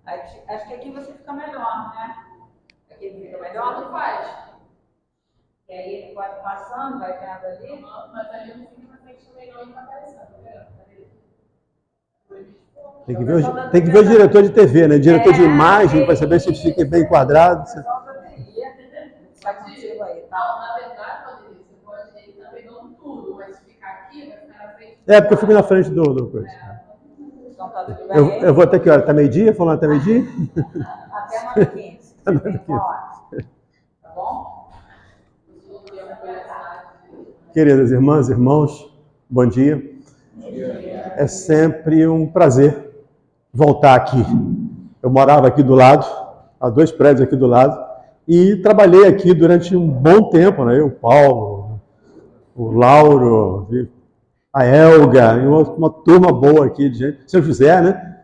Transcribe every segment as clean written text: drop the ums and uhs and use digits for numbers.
Acho que aqui você fica melhor, né? Aqui ele fica melhor. Tanto faz. E aí ele pode passando, vai vendo ali. Mas ali eu não fico na frente do melhor e não tá aparecendo, tá vendo? Tem que ver o diretor de TV, né? Diretor de imagem, para saber se fica bem enquadrado. Vai contigo aí, Não, tá? na verdade, Rodrigo, você pode ele tá pegando tudo, mas se ficar aqui, vai ficar na frente. É, porque eu fico na frente do coisa. Então tá tudo bem. Eu vou até que hora? Até meio-dia? Falando até meio-dia? Até 9h15. Até Você tem 9h15. uma hora. Tá bom? Queridas irmãs, irmãos, bom dia. É sempre um prazer voltar aqui. Eu morava aqui do lado, há 2 prédios aqui do lado, e trabalhei aqui durante um bom tempo, né? Eu, o Paulo, o Lauro, a Elga, e uma turma boa aqui de gente. Seu José, né?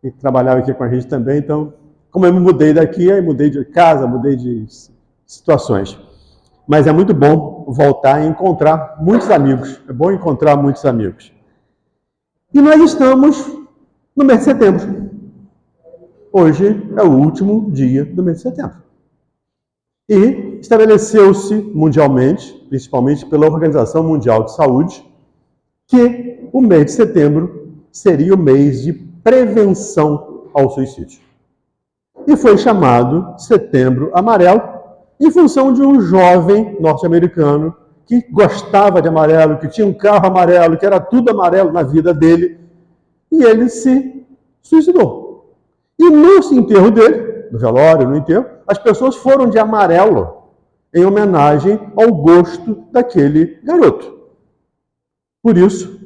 Que trabalhava aqui com a gente também. Então, como eu me mudei daqui, aí mudei de casa, mudei de situações. Mas é muito bom voltar e encontrar muitos amigos. É bom encontrar muitos amigos. E nós estamos no mês de setembro. Hoje é o último dia do mês de setembro. E estabeleceu-se mundialmente, principalmente pela Organização Mundial de Saúde, que o mês de setembro seria o mês de prevenção ao suicídio. E foi chamado Setembro Amarelo, em função de um jovem norte-americano que gostava de amarelo, que tinha um carro amarelo, que era tudo amarelo na vida dele, e ele se suicidou. E no enterro dele, no velório, no enterro, as pessoas foram de amarelo, em homenagem ao gosto daquele garoto. Por isso,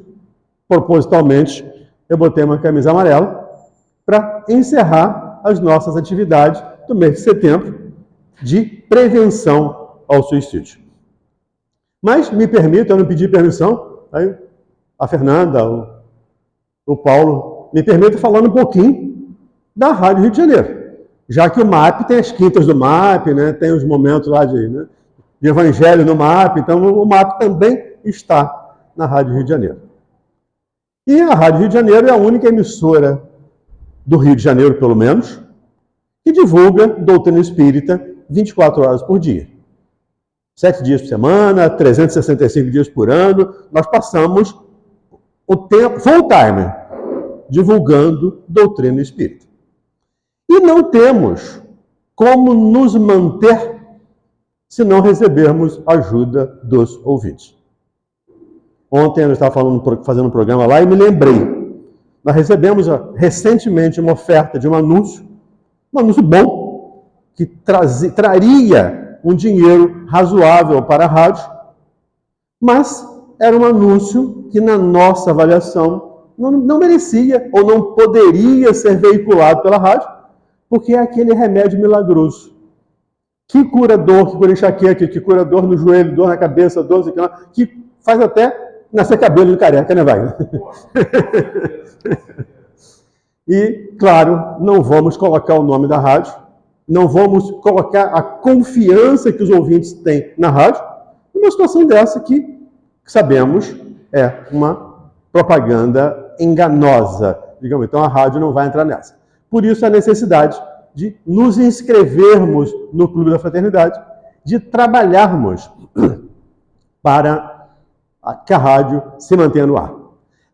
propositalmente, eu botei uma camisa amarela para encerrar as nossas atividades do mês de setembro de prevenção ao suicídio. Mas me permita, eu não pedi permissão, aí a Fernanda, o Paulo, me permita falar um pouquinho da Rádio Rio de Janeiro. Já que o MAP tem as quintas do MAP, né, tem os momentos lá de evangelho no MAP, então o MAP também está na Rádio Rio de Janeiro. E a Rádio Rio de Janeiro é a única emissora do Rio de Janeiro, pelo menos, que divulga doutrina espírita 24 horas por dia. 7 dias por semana, 365 dias por ano, nós passamos o tempo, full time, divulgando doutrina espírita. E não temos como nos manter se não recebermos ajuda dos ouvintes. Ontem eu estava fazendo um programa lá e me lembrei. Nós recebemos recentemente uma oferta de um anúncio bom, que traria um dinheiro razoável para a rádio, mas era um anúncio que, na nossa avaliação, não merecia ou não poderia ser veiculado pela rádio, porque é aquele remédio milagroso que cura dor, que cura enxaqueca, que cura dor no joelho, dor na cabeça, dor que faz até nascer cabelo de careca, né, vai? E, claro, não vamos colocar o nome da rádio, não vamos colocar a confiança que os ouvintes têm na rádio, numa situação dessa que sabemos é uma propaganda enganosa, digamos. Então a rádio não vai entrar nessa. Por isso a necessidade de nos inscrevermos no Clube da Fraternidade, de trabalharmos para que a rádio se mantenha no ar.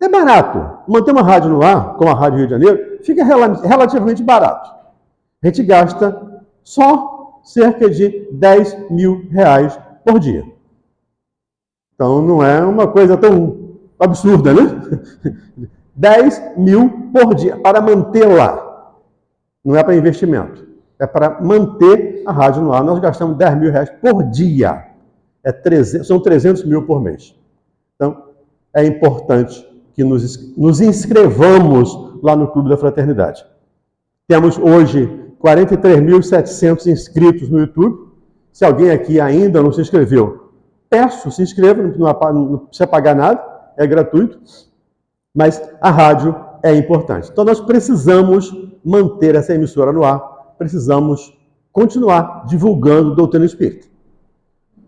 É barato. Manter uma rádio no ar, como a Rádio Rio de Janeiro, fica relativamente barato. A gente gasta só cerca de 10 mil reais por dia. Então não é uma coisa tão absurda, né? 10 mil por dia para manter lá. Não é para investimento. É para manter a rádio no ar. Nós gastamos 10 mil reais por dia. São 300 mil por mês. Então, é importante que nos inscrevamos lá no Clube da Fraternidade. Temos hoje 43.700 inscritos no YouTube. Se alguém aqui ainda não se inscreveu, peço, se inscreva, não precisa pagar nada, é gratuito. Mas a rádio é importante. Então nós precisamos manter essa emissora no ar, precisamos continuar divulgando doutrina espírita.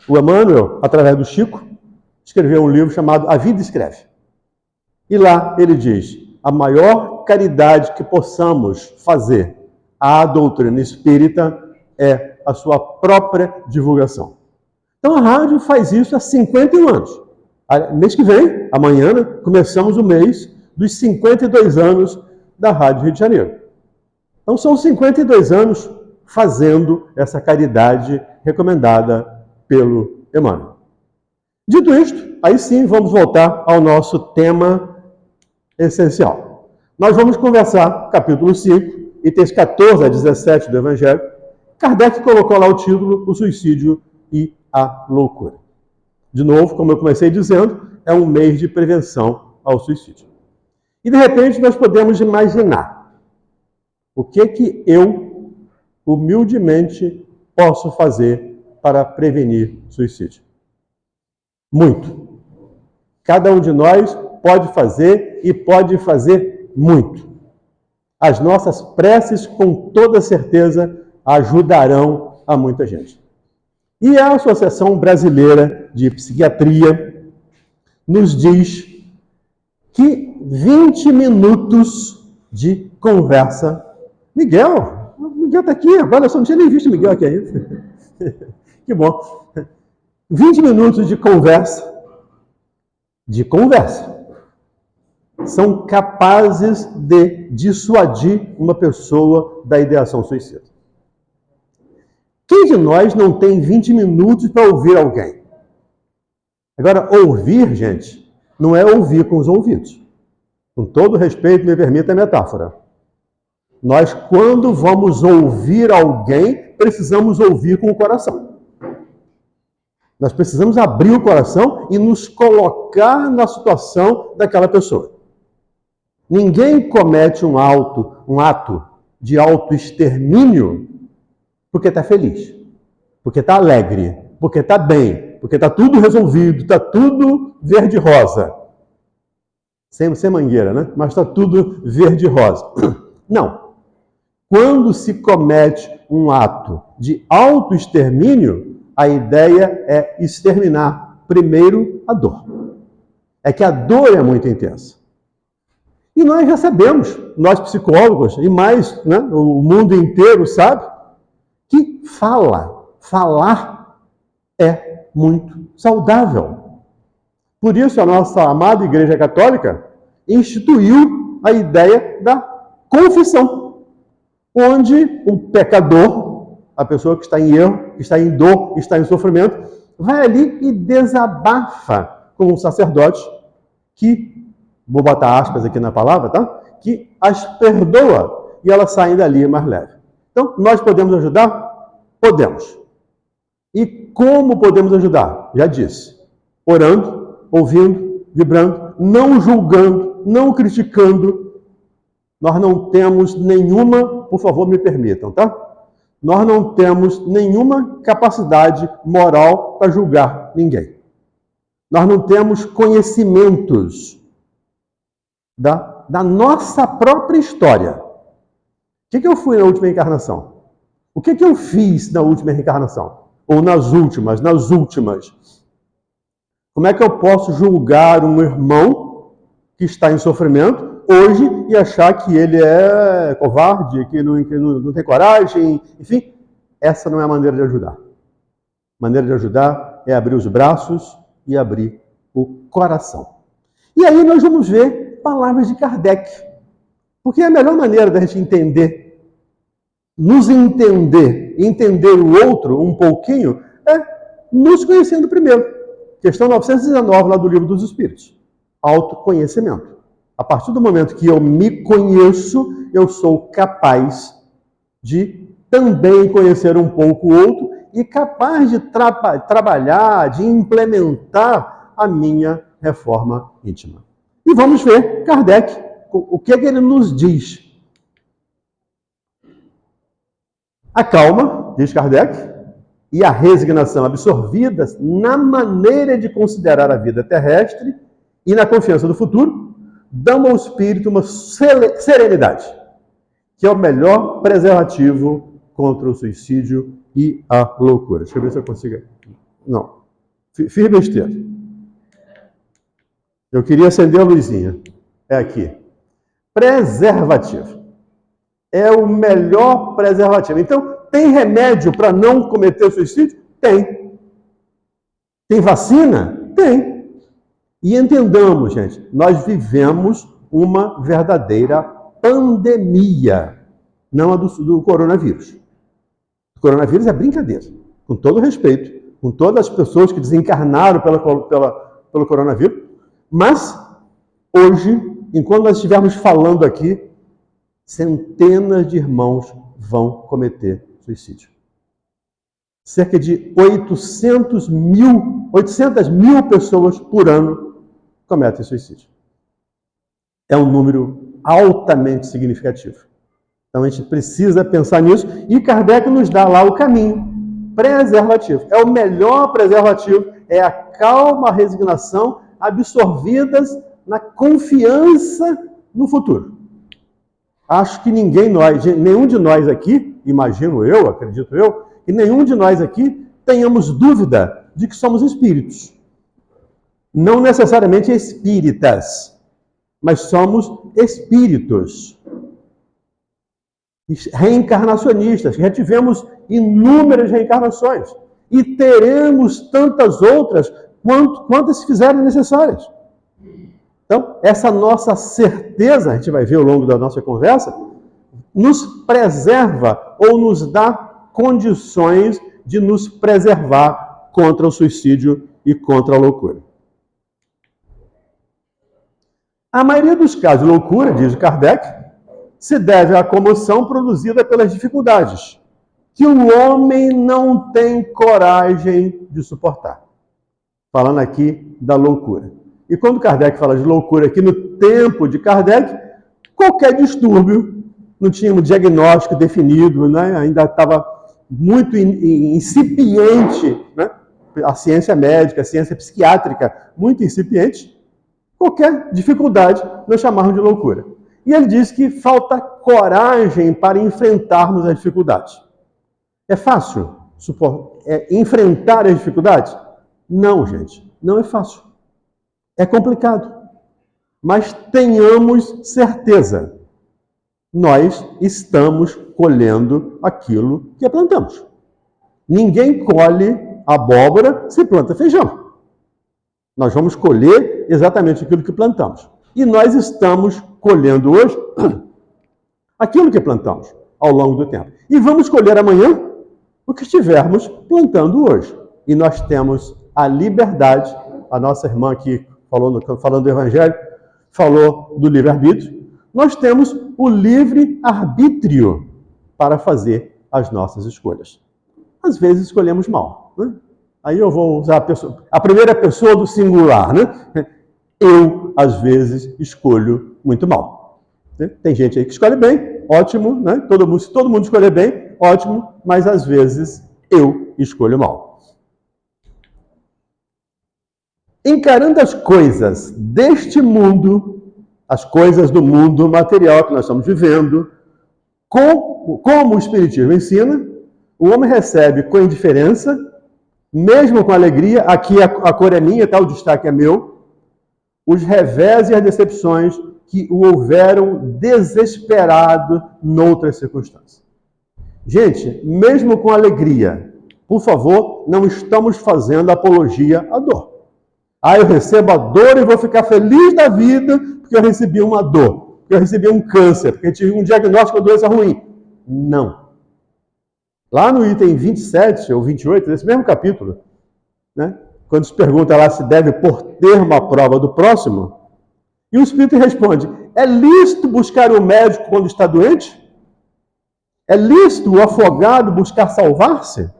O Emmanuel, através do Chico, escreveu um livro chamado A Vida Escreve. E lá ele diz: a maior caridade que possamos fazer à doutrina espírita é a sua própria divulgação. Então a rádio faz isso há 51 anos. Mês que vem, amanhã, né, começamos o mês dos 52 anos da Rádio Rio de Janeiro. Então são 52 anos fazendo essa caridade recomendada pelo Emmanuel. Dito isto, aí sim vamos voltar ao nosso tema essencial. Nós vamos conversar capítulo 5, itens 14 a 17 do Evangelho. Kardec colocou lá o título, o suicídio e a loucura. De novo, como eu comecei dizendo, é um mês de prevenção ao suicídio. E de repente nós podemos imaginar o que eu, humildemente, posso fazer para prevenir suicídio. Muito. Cada um de nós pode fazer e pode fazer muito. As nossas preces, com toda certeza, ajudarão a muita gente. E a Associação Brasileira de Psiquiatria nos diz que 20 minutos de conversa... Miguel está aqui, agora eu só não tinha nem visto o Miguel aqui ainda. Que bom. 20 minutos de conversa, são capazes de dissuadir uma pessoa da ideação suicida. Quem de nós não tem 20 minutos para ouvir alguém? Agora, ouvir, gente, não é ouvir com os ouvidos. Com todo respeito, me permita a metáfora. Nós, quando vamos ouvir alguém, precisamos ouvir com o coração. Nós precisamos abrir o coração e nos colocar na situação daquela pessoa. Ninguém comete um ato de autoextermínio porque está feliz, porque está alegre, porque está bem, porque está tudo resolvido, está tudo verde-rosa. Sem mangueira, né? Mas está tudo verde-rosa. Não. Quando se comete um ato de autoextermínio, a ideia é exterminar primeiro a dor. É que a dor é muito intensa. E nós já sabemos, nós psicólogos, e mais, né, o mundo inteiro sabe, que falar é muito saudável. Por isso a nossa amada Igreja Católica instituiu a ideia da confissão, onde o pecador, a pessoa que está em erro, que está em dor, que está em sofrimento, vai ali e desabafa com um sacerdote que, vou botar aspas aqui na palavra, tá? Que as perdoa e elas saem dali mais leve. Então, nós podemos ajudar? Podemos. E como podemos ajudar? Já disse. Orando, ouvindo, vibrando, não julgando, não criticando. Nós não temos nenhuma, por favor, me permitam, tá? Nós não temos nenhuma capacidade moral para julgar ninguém. Nós não temos conhecimentos da nossa própria história. O que eu fui na última encarnação? O que eu fiz na última reencarnação? Ou nas últimas? Como é que eu posso julgar um irmão que está em sofrimento hoje e achar que ele é covarde, que não tem coragem? Enfim, essa não é a maneira de ajudar. A maneira de ajudar é abrir os braços e abrir o coração. E aí nós vamos ver palavras de Kardec. Porque a melhor maneira da gente entender, nos entender, entender o outro um pouquinho, é nos conhecendo primeiro. Questão 919, lá do Livro dos Espíritos. Autoconhecimento. A partir do momento que eu me conheço, eu sou capaz de também conhecer um pouco o outro e capaz de trabalhar, de implementar a minha reforma íntima. E vamos ver Kardec, o que ele nos diz. A calma, diz Kardec, e a resignação absorvidas na maneira de considerar a vida terrestre e na confiança do futuro, dão ao espírito uma serenidade, que é o melhor preservativo contra o suicídio e a loucura. Deixa eu ver se eu consigo. Não. Fiz besteira. Eu queria acender a luzinha. É aqui. Preservativo. É o melhor preservativo. Então, tem remédio para não cometer suicídio? Tem. Tem vacina? Tem. E entendamos, gente, nós vivemos uma verdadeira pandemia, não a do coronavírus. O coronavírus é brincadeira, com todo respeito, com todas as pessoas que desencarnaram pelo coronavírus, mas hoje, enquanto nós estivermos falando aqui, centenas de irmãos vão cometer suicídio. Cerca de 800 mil pessoas por ano cometem suicídio. É um número altamente significativo. Então a gente precisa pensar nisso e Kardec nos dá lá o caminho. Preservativo. É o melhor preservativo, é a calma, a resignação absorvidas na confiança no futuro. Acho que nenhum de nós aqui, imagino eu, acredito eu, que nenhum de nós aqui tenhamos dúvida de que somos espíritos. Não necessariamente espíritas, mas somos espíritos. Reencarnacionistas, já tivemos inúmeras reencarnações e teremos tantas outras quantas se fizerem necessárias. Então, essa nossa certeza, a gente vai ver ao longo da nossa conversa, nos preserva ou nos dá condições de nos preservar contra o suicídio e contra a loucura. A maioria dos casos de loucura, diz Kardec, se deve à comoção produzida pelas dificuldades que o homem não tem coragem de suportar. Falando aqui da loucura. E quando Kardec fala de loucura aqui no tempo de Kardec, qualquer distúrbio, não tinha um diagnóstico definido, né? Ainda estava muito incipiente, né? A ciência médica, a ciência psiquiátrica, muito incipiente. Qualquer dificuldade nós chamamos de loucura. E ele diz que falta coragem para enfrentarmos as dificuldades. É fácil enfrentar as dificuldades? Não, gente, não é fácil. É complicado. Mas tenhamos certeza, nós estamos colhendo aquilo que plantamos. Ninguém colhe abóbora se planta feijão. Nós vamos colher exatamente aquilo que plantamos. E nós estamos colhendo hoje aquilo que plantamos ao longo do tempo. E vamos colher amanhã o que estivermos plantando hoje. E nós temos a liberdade, a nossa irmã aqui falando do Evangelho, falou do livre-arbítrio. Nós temos o livre-arbítrio para fazer as nossas escolhas. Às vezes escolhemos mal, né? Aí eu vou usar a primeira pessoa do singular, né? Eu, às vezes, escolho muito mal. Tem gente aí que escolhe bem, ótimo, né? Se todo mundo escolher bem, ótimo, mas às vezes eu escolho mal. Encarando as coisas deste mundo, as coisas do mundo material que nós estamos vivendo, como o Espiritismo ensina, o homem recebe com indiferença, mesmo com alegria, aqui a cor é minha, tá? O destaque é meu, os revés e as decepções que o houveram desesperado noutras circunstâncias. Gente, mesmo com alegria, por favor, não estamos fazendo apologia à dor. Eu recebo a dor e vou ficar feliz da vida porque eu recebi uma dor, porque eu recebi um câncer, porque eu tive um diagnóstico de doença ruim. Não. Lá no item 27 ou 28, nesse mesmo capítulo, né, quando se pergunta lá se deve pôr termo à prova do próximo, e o Espírito responde, é lícito buscar o médico quando está doente? É lícito o afogado buscar salvar-se?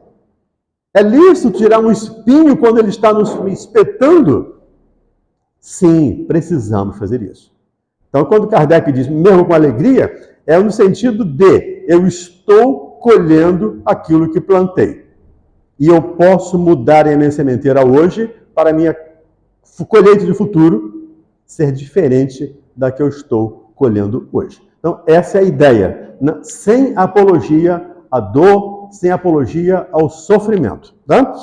É lícito tirar um espinho quando ele está nos espetando? Sim, precisamos fazer isso. Então, quando Kardec diz, mesmo com alegria, é no sentido de, eu estou colhendo aquilo que plantei. E eu posso mudar a minha sementeira hoje para a minha colheita de futuro ser diferente da que eu estou colhendo hoje. Então, essa é a ideia. Sem apologia à dor, sem apologia ao sofrimento. Tá?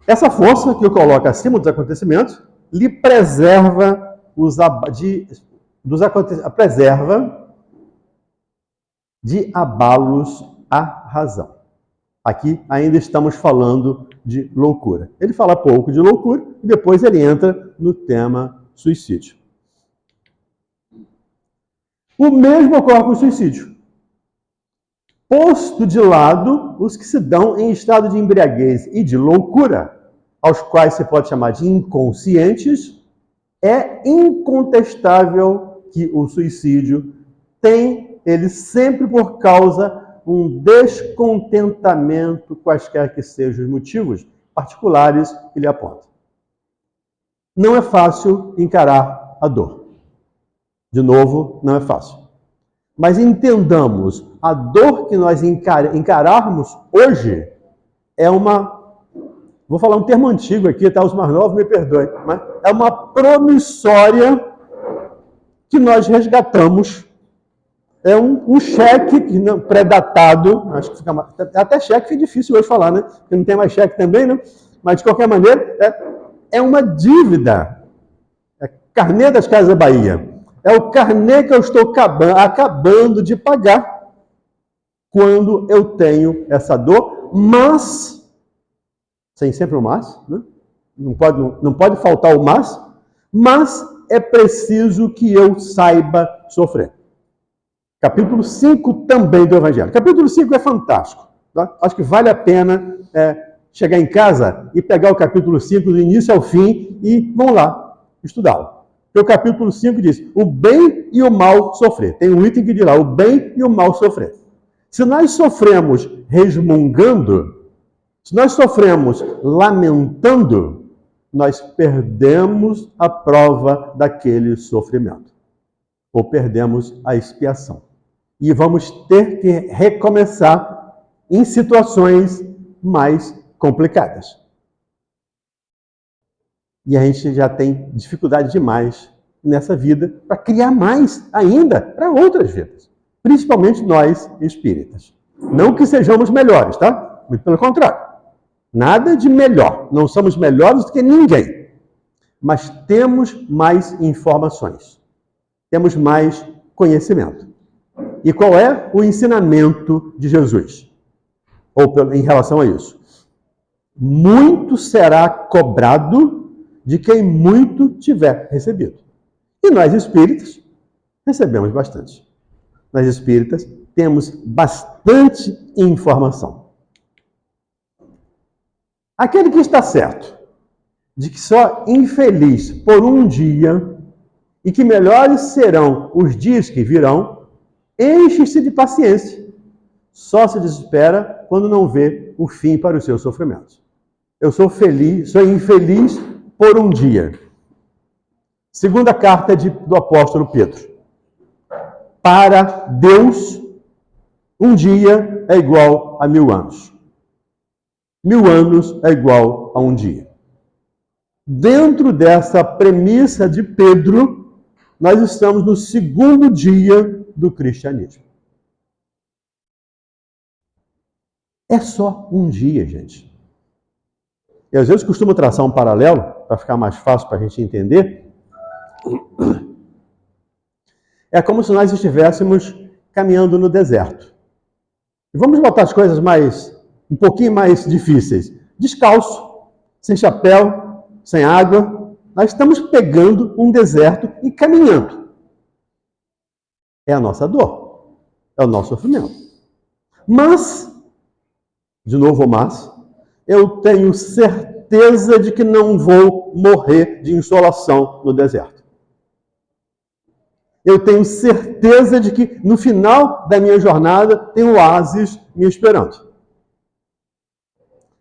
Essa força que eu coloco acima dos acontecimentos lhe preserva preserva de abalos à razão. Aqui ainda estamos falando de loucura. Ele fala pouco de loucura e depois ele entra no tema suicídio. O mesmo ocorre com o suicídio. Posto de lado os que se dão em estado de embriaguez e de loucura, aos quais se pode chamar de inconscientes, é incontestável que o suicídio tem, ele sempre por causa um descontentamento, quaisquer que sejam os motivos particulares que ele aponta. Não é fácil encarar a dor. De novo, não é fácil. Mas entendamos, a dor que nós encararmos hoje é vou falar um termo antigo aqui, tá? Os mais novos me perdoem, mas é uma promissória que nós resgatamos. É um cheque pré-datado, acho que fica até cheque é difícil hoje falar, né? Porque não tem mais cheque também, né? Mas de qualquer maneira, é uma dívida. É carnê das Casas da Bahia. É o carnê que eu estou acabando de pagar quando eu tenho essa dor, mas, sem sempre o mas, né? Não pode faltar o mas é preciso que eu saiba sofrer. Capítulo 5 também do Evangelho. Capítulo 5 é fantástico. Tá? Acho que vale a pena chegar em casa e pegar o capítulo 5 do início ao fim e, vamos lá, estudá-lo. Porque o capítulo 5 diz, o bem e o mal sofrer. Tem um item que diz lá, o bem e o mal sofrer. Se nós sofremos resmungando, se nós sofremos lamentando, nós perdemos a prova daquele sofrimento. Ou perdemos a expiação. E vamos ter que recomeçar em situações mais complicadas. E a gente já tem dificuldade demais nessa vida para criar mais ainda para outras vidas. Principalmente nós espíritas. Não que sejamos melhores, tá? Muito pelo contrário. Nada de melhor. Não somos melhores do que ninguém. Mas temos mais informações. Temos mais conhecimento. E qual é o ensinamento de Jesus? Ou em relação a isso? Muito será cobrado de quem muito tiver recebido. E nós espíritas recebemos bastante. Nós espíritas temos bastante informação. Aquele que está certo de que só infeliz por um dia e que melhores serão os dias que virão, enche-se de paciência. Só se desespera quando não vê o fim para os seus sofrimentos. Eu sou infeliz por um dia. Segunda carta do apóstolo Pedro. Para Deus, um dia é igual a 1000 anos. 1000 anos é igual a um dia. Dentro dessa premissa de Pedro, nós estamos no segundo dia do cristianismo. É só um dia, gente. E às vezes costumo traçar um paralelo, para ficar mais fácil para a gente entender. É como se nós estivéssemos caminhando no deserto. E vamos botar as coisas um pouquinho mais difíceis. Descalço, sem chapéu, sem água. Nós estamos pegando um deserto e caminhando. É a nossa dor. É o nosso sofrimento. Mas, de novo mas, eu tenho certeza de que não vou morrer de insolação no deserto. Eu tenho certeza de que no final da minha jornada tem um oásis me esperando.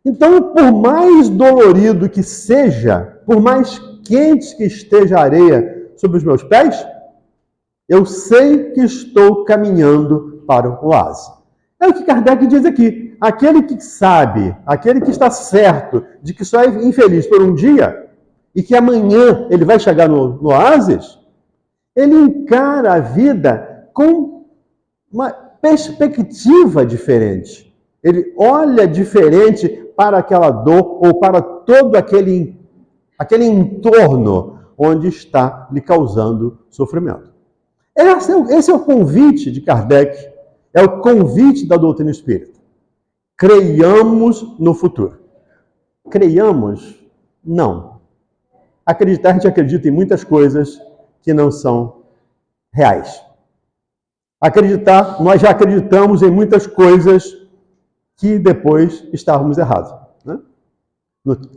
Então, por mais dolorido que seja, por mais quente que esteja a areia sobre os meus pés, eu sei que estou caminhando para o oásis. É o que Kardec diz aqui. Aquele que sabe, aquele que está certo de que só é infeliz por um dia e que amanhã ele vai chegar no oásis, ele encara a vida com uma perspectiva diferente. Ele olha diferente para aquela dor ou para todo aquele aquele entorno onde está lhe causando sofrimento. Esse é o convite de Kardec, é o convite da doutrina espírita. Creiamos no futuro. Creiamos? Não. Acreditar, a gente acredita em muitas coisas que não são reais. Acreditar, nós já acreditamos em muitas coisas que depois estávamos errados. Né?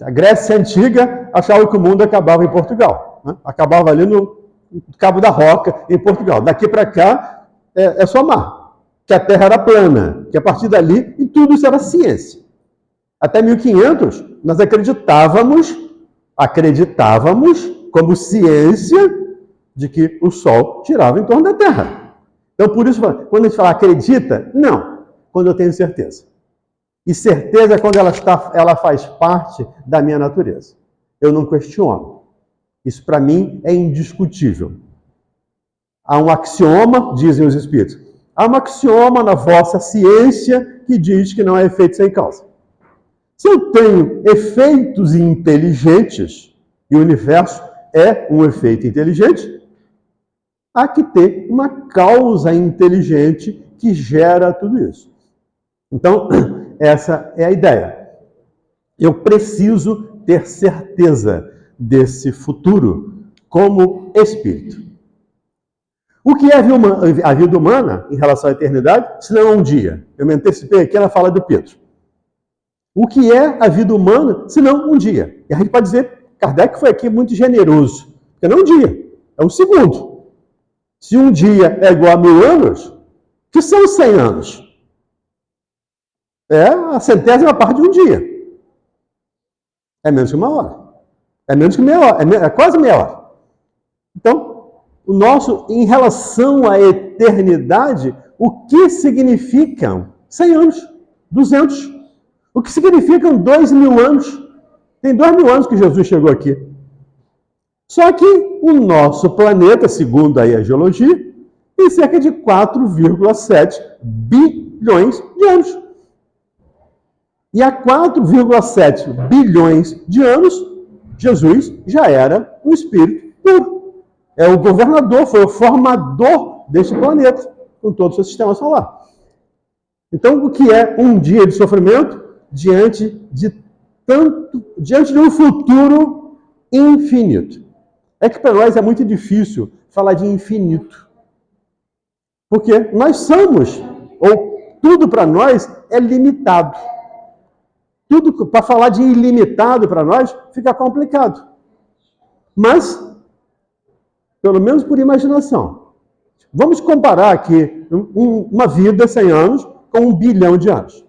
A Grécia Antiga achava que o mundo acabava em Portugal. Né? Acabava ali no Cabo da Roca, em Portugal. Daqui para cá é só mar. Que a Terra era plana. Que a partir dali, e tudo isso era ciência. Até 1500, nós acreditávamos como ciência de que o Sol girava em torno da Terra. Então, por isso, quando a gente fala acredita, não. Quando eu tenho certeza. E certeza é quando ela faz parte da minha natureza. Eu não questiono. Isso, para mim, é indiscutível. Há um axioma, dizem os espíritos. Há um axioma na vossa ciência que diz que não é efeito sem causa. Se eu tenho efeitos inteligentes, e o universo é um efeito inteligente, há que ter uma causa inteligente que gera tudo isso. Então, essa é a ideia. Eu preciso ter certeza desse futuro como espírito. O que é a vida humana em relação à eternidade, se não um dia? Eu me antecipei aqui na fala do Pedro. O que é a vida humana, se não um dia? E a gente pode dizer, Kardec foi aqui muito generoso, porque não um dia, é um segundo. Se um dia é igual a 1000 anos, que são 100 anos? É a centésima parte de um dia. É menos que 1 hora. É menos que meia hora. É quase meia hora. Então, em relação à eternidade, o que significam 100 anos? 200? O que significam 2000 anos? Tem 2000 anos que Jesus chegou aqui. Só que o nosso planeta, segundo aí a geologia, tem cerca de 4,7 bilhões de anos. E há 4,7 bilhões de anos, Jesus já era um espírito puro. É o governador, foi o formador deste planeta, com todo o seu sistema solar. Então, o que é um dia de sofrimento diante de um futuro infinito? É que para nós é muito difícil falar de infinito. Porque nós somos, ou tudo para nós é limitado. Tudo para falar de ilimitado para nós fica complicado. Mas, pelo menos por imaginação, vamos comparar aqui uma vida, 100 anos, com 1 bilhão de anos.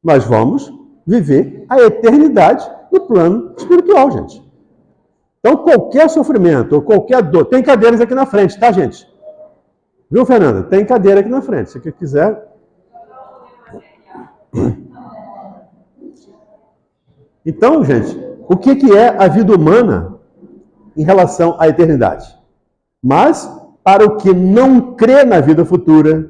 Nós vamos viver a eternidade no plano espiritual, gente. Então, qualquer sofrimento ou qualquer dor... Tem cadeiras aqui na frente, tá, gente? Viu, Fernanda? Tem cadeira aqui na frente. Se você quiser... Então, gente, o que é a vida humana em relação à eternidade? Mas, para o que não crê na vida futura,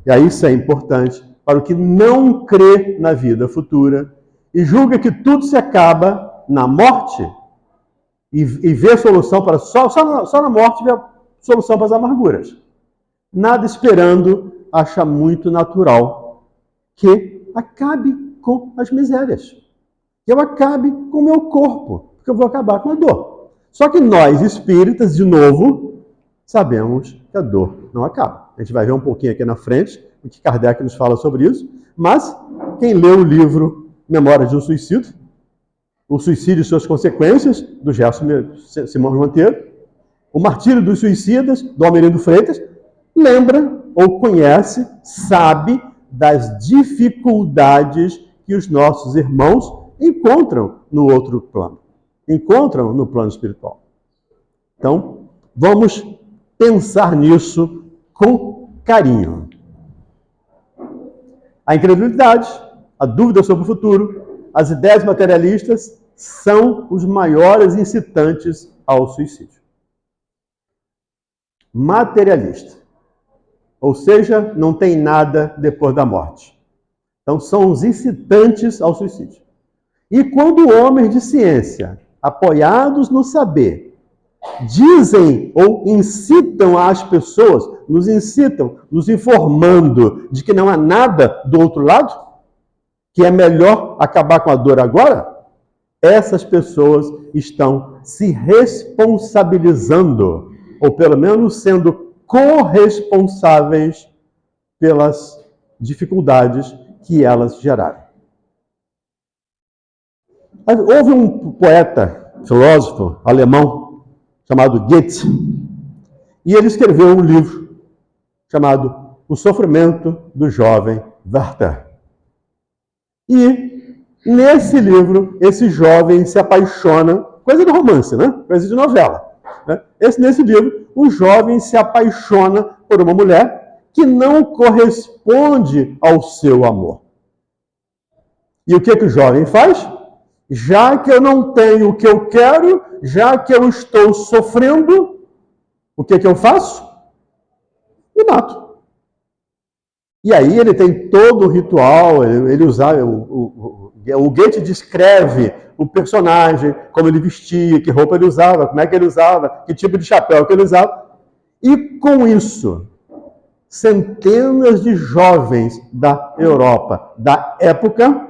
e aí isso é importante, para o que não crê na vida futura e julga que tudo se acaba na morte e vê solução para... Só na morte vê a solução para as amarguras. Nada esperando, acha muito natural que acabe com as misérias. Que eu acabe com o meu corpo, porque eu vou acabar com a dor. Só que nós, espíritas, de novo, sabemos que a dor não acaba. A gente vai ver um pouquinho aqui na frente o que Kardec nos fala sobre isso, mas quem leu o livro Memórias de um Suicídio, O Suicídio e Suas Consequências, do Gerson Simões Monteiro, O Martírio dos Suicidas, do Almerindo Freitas, lembra ou conhece, sabe das dificuldades que os nossos irmãos encontram no outro plano, encontram no plano espiritual. Então, vamos pensar nisso com carinho. A incredulidade, a dúvida sobre o futuro, as ideias materialistas são os maiores incitantes ao suicídio. Materialista. Ou seja, não tem nada depois da morte. Então, são os incitantes ao suicídio. E quando o homem de ciência apoiados no saber, dizem ou incitam as pessoas, nos incitam, nos informando de que não há nada do outro lado, que é melhor acabar com a dor agora, essas pessoas estão se responsabilizando, ou pelo menos sendo corresponsáveis pelas dificuldades que elas geraram. Houve um poeta, filósofo alemão, chamado Goethe, e ele escreveu um livro chamado O Sofrimento do Jovem Werther. E nesse livro, esse jovem se apaixona, coisa de romance, né? Coisa de novela. Né? Nesse livro, o jovem se apaixona por uma mulher que não corresponde ao seu amor. E o que o jovem faz? Já que eu não tenho o que eu quero, já que eu estou sofrendo, o que eu faço? Me mato. E aí ele tem todo o ritual, ele usa, o Goethe descreve o personagem, como ele vestia, que roupa ele usava, como é que ele usava, que tipo de chapéu que ele usava. E com isso, centenas de jovens da Europa da época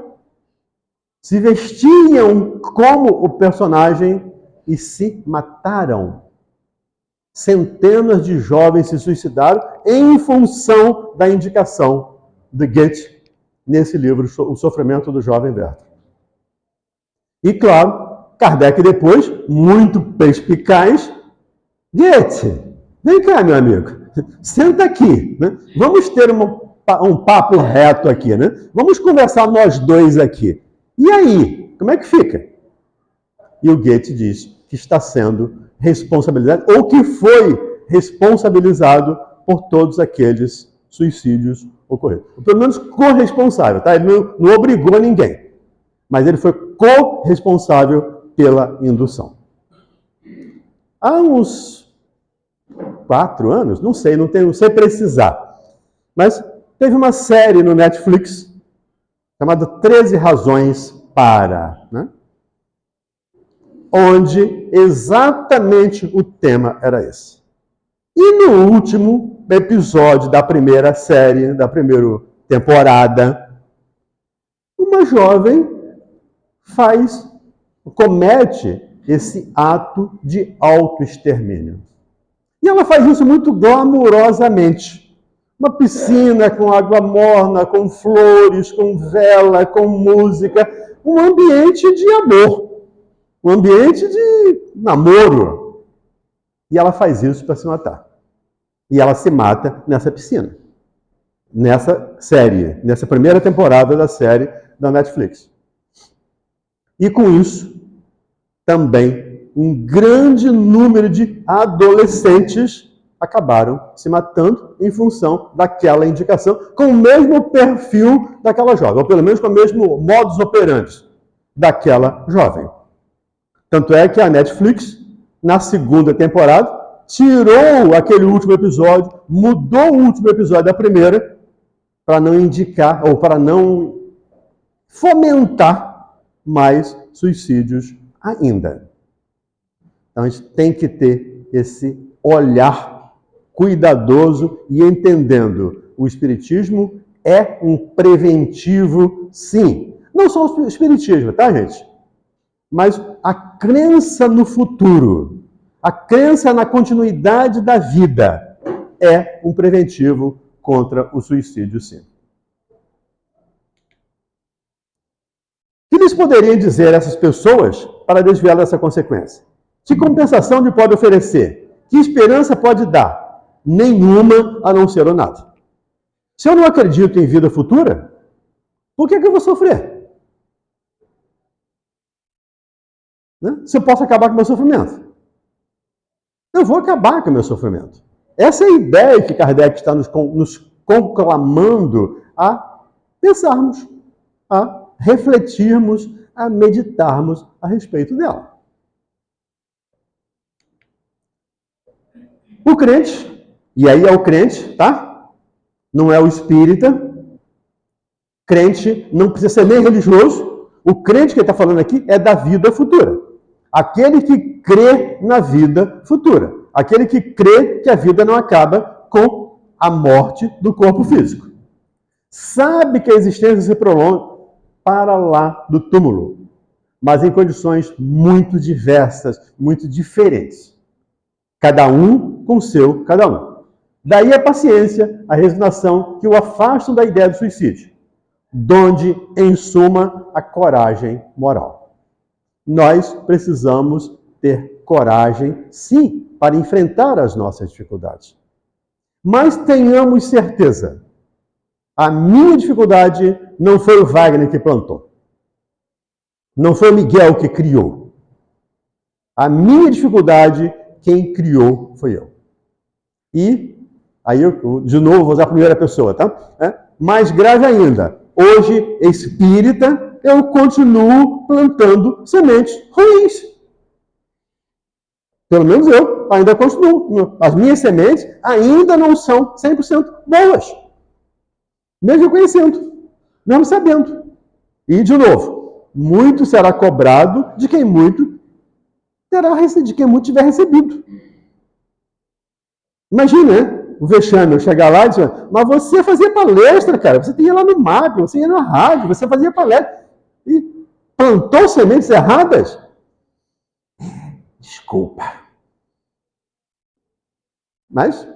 se vestiam como o personagem e se mataram. Centenas de jovens se suicidaram em função da indicação de Goethe nesse livro, O Sofrimento do Jovem Werther. E claro, Kardec depois, muito perspicaz, Goethe, vem cá, meu amigo, senta aqui, né? Vamos ter um papo reto aqui, né? Vamos conversar nós dois aqui. E aí, como é que fica? E o Goethe diz que está sendo responsabilizado, ou que foi responsabilizado por todos aqueles suicídios ocorridos. Pelo menos corresponsável, tá? Ele não obrigou ninguém, mas ele foi corresponsável pela indução. Há uns 4 anos, não sei precisar, mas teve uma série no Netflix chamada 13 Razões Para, né? Onde exatamente o tema era esse. E no último episódio da primeira série, da primeira temporada, uma jovem comete esse ato de autoextermínio. E ela faz isso muito glamourosamente. Uma piscina com água morna, com flores, com vela, com música, um ambiente de amor. Um ambiente de namoro. E ela faz isso para se matar. E ela se mata nessa piscina. Nessa série. Nessa primeira temporada da série da Netflix. E com isso, também, um grande número de adolescentes acabaram se matando em função daquela indicação, com o mesmo perfil daquela jovem. Ou pelo menos com o mesmo modus operandi daquela jovem. Tanto é que a Netflix, na segunda temporada, tirou aquele último episódio, mudou o último episódio da primeira, para não indicar, ou para não fomentar mais suicídios ainda. Então a gente tem que ter esse olhar cuidadoso e entendendo. O Espiritismo é um preventivo, sim. Não só o Espiritismo, tá, gente? Mas a crença no futuro, a crença na continuidade da vida é um preventivo contra o suicídio, sim. O que eles poderiam dizer a essas pessoas para desviar dessa consequência? Que compensação lhe pode oferecer? Que esperança pode dar? Nenhuma, a não ser o nada. Se eu não acredito em vida futura, por que eu vou sofrer? Se eu posso acabar com o meu sofrimento. Eu vou acabar com o meu sofrimento. Essa é a ideia que Kardec está nos conclamando a pensarmos, a refletirmos, a meditarmos a respeito dela. O crente, e aí é o crente, tá? Não é o espírita. Crente não precisa ser nem religioso. O crente que ele está falando aqui é da vida futura. Aquele que crê na vida futura. Aquele que crê que a vida não acaba com a morte do corpo físico. Sabe que a existência se prolonga para lá do túmulo, mas em condições muito diversas, muito diferentes. Cada um com seu cada um. Daí a paciência, a resignação que o afastam da ideia do suicídio, donde, em suma, a coragem moral. Nós precisamos ter coragem, sim, para enfrentar as nossas dificuldades. Mas tenhamos certeza, a minha dificuldade não foi o Wagner que plantou. Não foi o Miguel que criou. A minha dificuldade, quem criou foi eu. E, aí eu, de novo, vou usar a primeira pessoa, tá? Mais grave ainda, hoje, espírita, eu continuo plantando sementes ruins. Pelo menos eu ainda continuo. As minhas sementes ainda não são 100% boas. Mesmo conhecendo, mesmo sabendo. E, de novo, muito será cobrado de quem muito tiver recebido. Imagina, né? O vexame, eu chegar lá e dizer, mas você fazia palestra, cara, você ia lá no MAP, você ia na rádio, você fazia palestra e plantou sementes erradas? Desculpa. Mas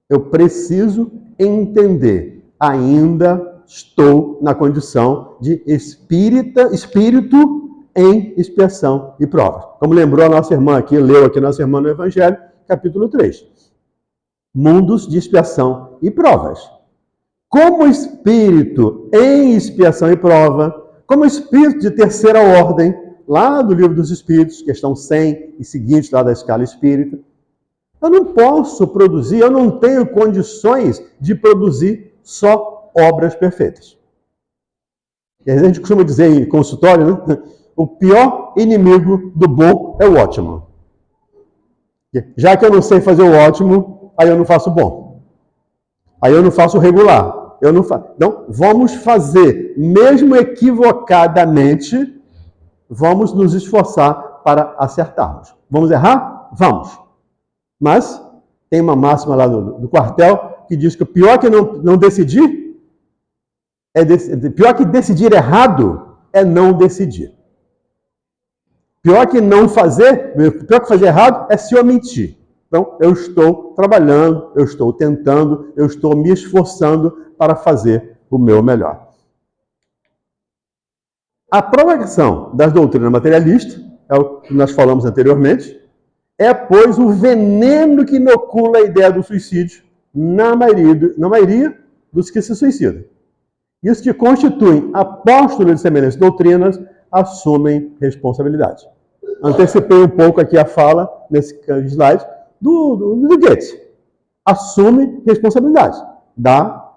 eu preciso entender. Ainda estou na condição de espírito em expiação e prova. Como lembrou a nossa irmã aqui, leu aqui a nossa irmã no Evangelho, capítulo 3. Mundos de expiação e provas. Como espírito em expiação e prova, como espírito de terceira ordem, lá do Livro dos Espíritos, questão 100 e seguinte, lá da escala espírita, eu não posso produzir, eu não tenho condições de produzir só obras perfeitas. E a gente costuma dizer em consultório, né? O pior inimigo do bom é o ótimo. Já que eu não sei fazer o ótimo, aí eu não faço o bom. Aí eu não faço o regular. Então, vamos fazer, mesmo equivocadamente, vamos nos esforçar para acertarmos. Vamos errar? Vamos. Mas tem uma máxima lá do quartel que diz que o pior que não decidir pior que decidir errado é não decidir. Pior que fazer errado é se omitir. Então, eu estou trabalhando, eu estou tentando, eu estou me esforçando para fazer o meu melhor. A propagação das doutrinas materialistas, é o que nós falamos anteriormente, é, pois, o veneno que inocula a ideia do suicídio na maioria dos que se suicidam. E os que constituem apóstolos de semelhantes doutrinas assumem responsabilidade. Antecipei um pouco aqui a fala, nesse slide, do Goethe. Assume responsabilidade da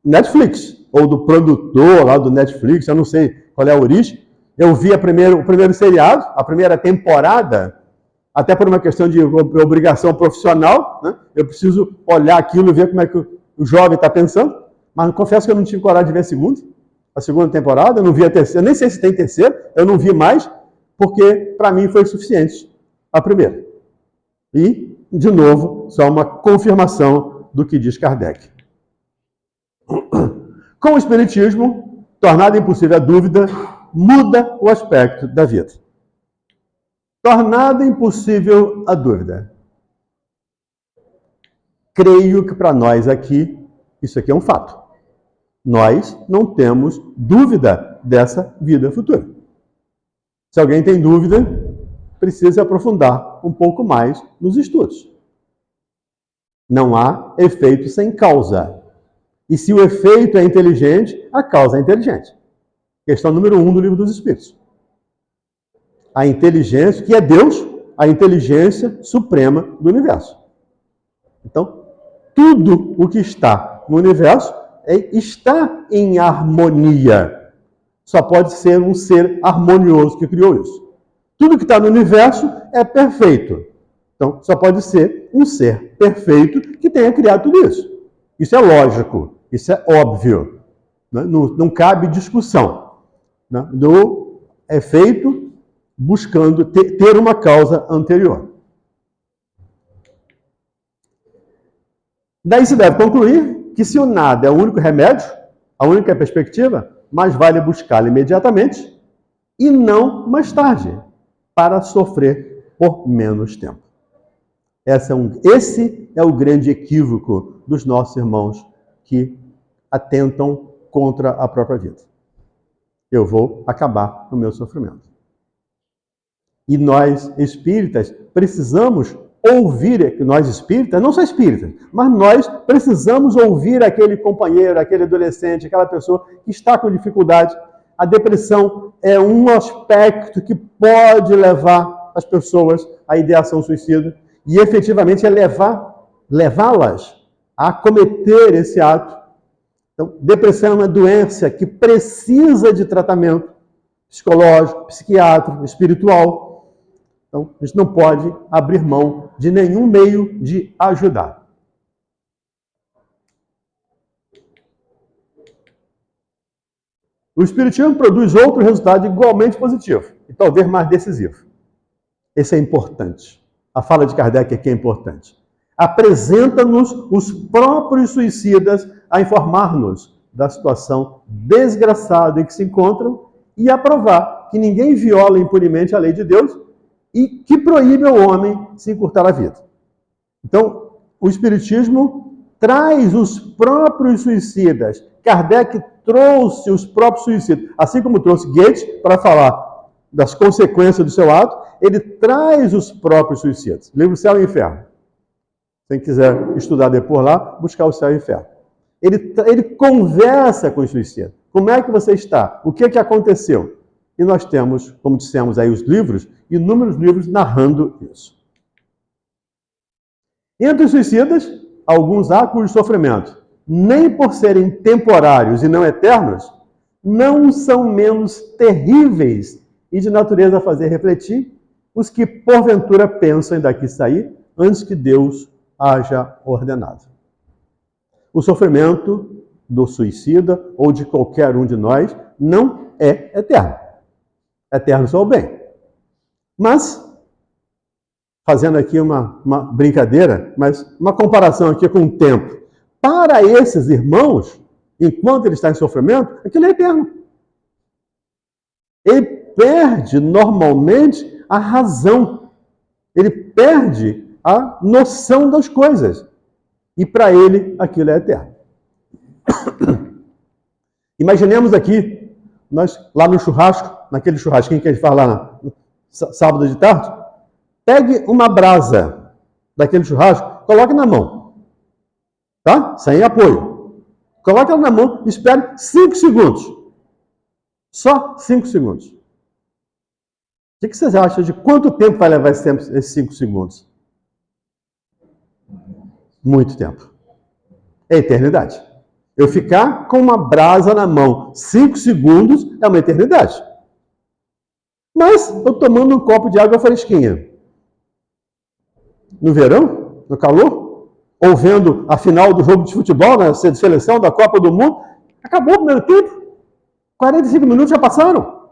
Netflix, ou do produtor lá do Netflix, eu não sei qual é a origem. Eu vi o primeiro seriado, a primeira temporada, até por uma questão de obrigação profissional, né? Eu preciso olhar aquilo e ver como é que o jovem está pensando, mas confesso que eu não tive coragem de ver a segunda temporada, eu não vi a terceira, nem sei se tem terceira, eu não vi mais, porque para mim foi suficiente a primeira. E, de novo, só uma confirmação do que diz Kardec. Com o Espiritismo, tornada impossível a dúvida, muda o aspecto da vida. Tornada impossível a dúvida. Creio que para nós aqui, isso aqui é um fato. Nós não temos dúvida dessa vida futura. Se alguém tem dúvida, precisa aprofundar um pouco mais nos estudos. Não há efeito sem causa. E se o efeito é inteligente, a causa é inteligente. Questão número 1 do Livro dos Espíritos. A inteligência, que é Deus, a inteligência suprema do universo. Então, tudo o que está no universo está em harmonia. Só pode ser um ser harmonioso que criou isso. Tudo que está no universo é perfeito. Então, só pode ser um ser perfeito que tenha criado tudo isso. Isso é lógico, isso é óbvio. Né? Não cabe discussão. Né? Do efeito buscando ter uma causa anterior. Daí se deve concluir que se o nada é o único remédio, a única perspectiva, mais vale buscá-lo imediatamente e não mais tarde, para sofrer por menos tempo. Esse é o grande equívoco dos nossos irmãos que atentam contra a própria vida. Eu vou acabar no meu sofrimento. E nós, espíritas, precisamos ouvir, nós espíritas, não só espíritas, mas nós precisamos ouvir aquele companheiro, aquele adolescente, aquela pessoa que está com dificuldade. A depressão é um aspecto que pode levar as pessoas à ideação suicida e efetivamente é levá-las a cometer esse ato. Então, depressão é uma doença que precisa de tratamento psicológico, psiquiátrico, espiritual. Então, a gente não pode abrir mão de nenhum meio de ajudar. O Espiritismo produz outro resultado igualmente positivo e talvez mais decisivo. Esse é importante. A fala de Kardec aqui é importante. Apresenta-nos os próprios suicidas a informar-nos da situação desgraçada em que se encontram e a provar que ninguém viola impunemente a lei de Deus e que proíbe ao homem se encurtar a vida. Então, o Espiritismo traz os próprios suicidas. Kardec trouxe os próprios suicidas, assim como trouxe Goethe para falar das consequências do seu ato, ele traz os próprios suicidas. Livro Céu e Inferno. Quem quiser estudar depois lá, buscar o Céu e o Inferno. Ele conversa com os suicidas. Como é que você está? O que aconteceu? E nós temos, como dissemos aí, os livros, inúmeros livros narrando isso. Entre os suicidas, alguns há cujo sofrimento, nem por serem temporários e não eternos, não são menos terríveis e de natureza a fazer refletir os que porventura pensam em daqui sair antes que Deus haja ordenado. O sofrimento do suicida ou de qualquer um de nós não é eterno. Eterno só o bem. Mas, fazendo aqui uma brincadeira, mas uma comparação aqui com o tempo. Para esses irmãos, enquanto ele está em sofrimento, aquilo é eterno. Ele perde normalmente a razão. Ele perde a noção das coisas. E para ele, aquilo é eterno. Imaginemos aqui, nós lá no churrasco, naquele churrasquinho que a gente faz lá no sábado de tarde, pegue uma brasa daquele churrasco, coloque na mão, tá? Sem apoio. Coloque ela na mão e espere 5 segundos. Só 5 segundos. O que vocês acham de quanto tempo vai levar esses 5 segundos? Muito tempo. É eternidade. Eu ficar com uma brasa na mão 5 segundos é uma eternidade. Mas eu tomando um copo de água fresquinha. No verão, no calor, ou vendo a final do jogo de futebol, na seleção da Copa do Mundo, acabou o primeiro tempo. 45 minutos já passaram.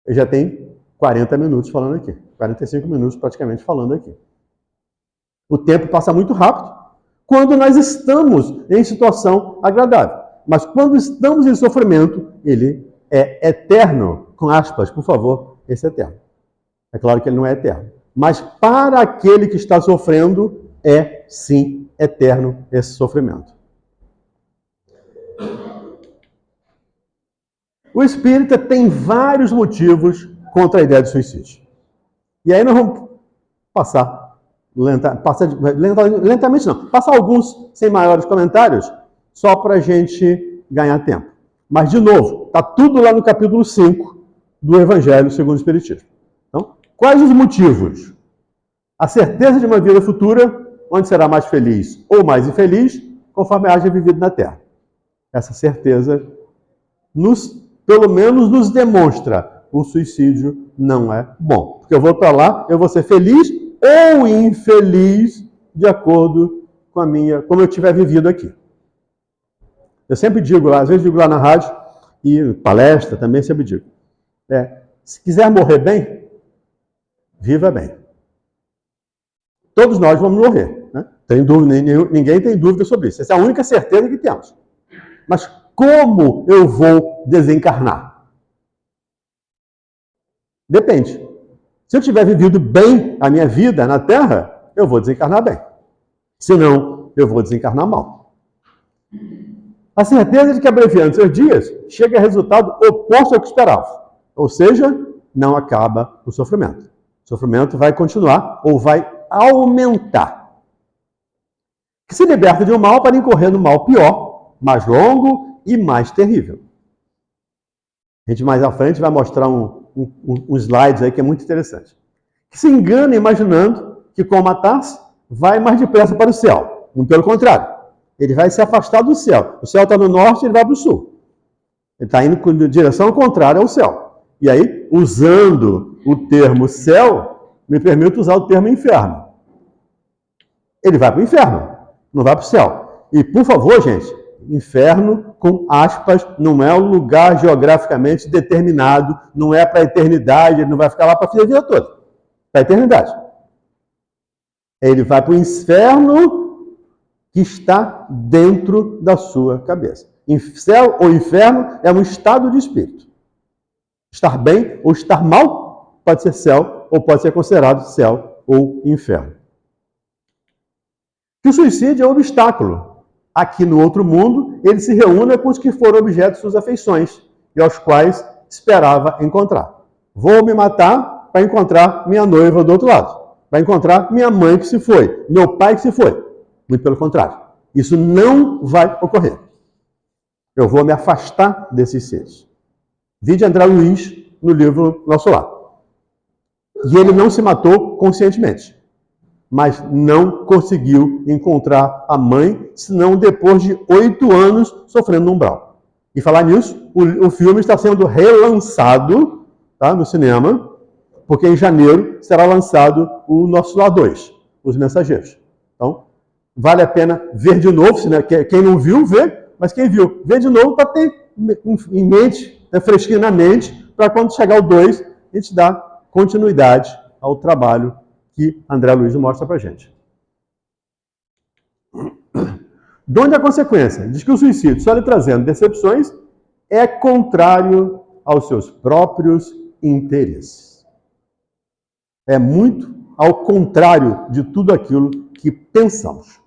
Eu já tenho 40 minutos falando aqui. 45 minutos praticamente falando aqui. O tempo passa muito rápido quando nós estamos em situação agradável. Mas quando estamos em sofrimento, ele é eterno. Com aspas, por favor, esse é eterno. É claro que ele não é eterno. Mas para aquele que está sofrendo, é sim eterno esse sofrimento. O espírita tem vários motivos contra a ideia de suicídio. E aí nós vamos passar lentamente não, passar alguns sem maiores comentários, só para a gente ganhar tempo. Mas, de novo, está tudo lá no capítulo 5 do Evangelho segundo o Espiritismo. Então, quais os motivos? A certeza de uma vida futura, onde será mais feliz ou mais infeliz, conforme haja vivido na Terra. Essa certeza, pelo menos, nos demonstra o suicídio não é bom. Porque eu vou para lá, eu vou ser feliz ou infeliz de acordo com como eu tiver vivido aqui. Eu sempre digo lá, às vezes digo lá na rádio, e palestra também sempre digo, Se quiser morrer bem, viva bem. Todos nós vamos morrer, né? Tem dúvida, ninguém tem dúvida sobre isso. Essa é a única certeza que temos. Mas como eu vou desencarnar? Depende. Se eu tiver vivido bem a minha vida na Terra, eu vou desencarnar bem. Se não, eu vou desencarnar mal. A certeza de que abreviando seus dias chega a resultado oposto ao que esperava. Ou seja, não acaba o sofrimento. O sofrimento vai continuar ou vai aumentar. Que se liberta de um mal para incorrer no mal pior, mais longo e mais terrível. A gente mais à frente vai mostrar um slide aí que é muito interessante. Que se engana imaginando que com matar-se vai mais depressa para o céu. Não pelo contrário. Ele vai se afastar do céu. O céu está no norte, ele vai para o sul. Ele está indo em direção contrária ao céu. E aí, usando o termo céu, me permito usar o termo inferno. Ele vai para o inferno, não vai para o céu. E, por favor, gente, inferno, com aspas, não é um lugar geograficamente determinado, não é para a eternidade, ele não vai ficar lá para a vida toda. Para a eternidade. Ele vai para o inferno que está dentro da sua cabeça. Céu ou inferno é um estado de espírito. Estar bem ou estar mal pode ser céu ou pode ser considerado céu ou inferno. Que o suicídio é um obstáculo. Aqui no outro mundo, ele se reúne com os que foram objeto de suas afeições e aos quais esperava encontrar. Vou me matar para encontrar minha noiva do outro lado. Para encontrar minha mãe que se foi, meu pai que se foi. Muito pelo contrário. Isso não vai ocorrer. Eu vou me afastar desses seres. Vide André Luiz no livro Nosso Lar. E ele não se matou conscientemente, mas não conseguiu encontrar a mãe, senão depois de 8 anos sofrendo no umbral. E falar nisso, o filme está sendo relançado, tá, no cinema, porque em janeiro será lançado o Nosso Lar 2, Os Mensageiros. Então, vale a pena ver de novo, quem não viu, vê, mas quem viu, vê de novo para ter em mente, fresquinho na mente, para quando chegar o 2, a gente dá continuidade ao trabalho que André Luiz mostra para a gente. De onde a consequência? Diz que o suicídio, só lhe trazendo decepções, é contrário aos seus próprios interesses. É muito ao contrário de tudo aquilo que pensamos.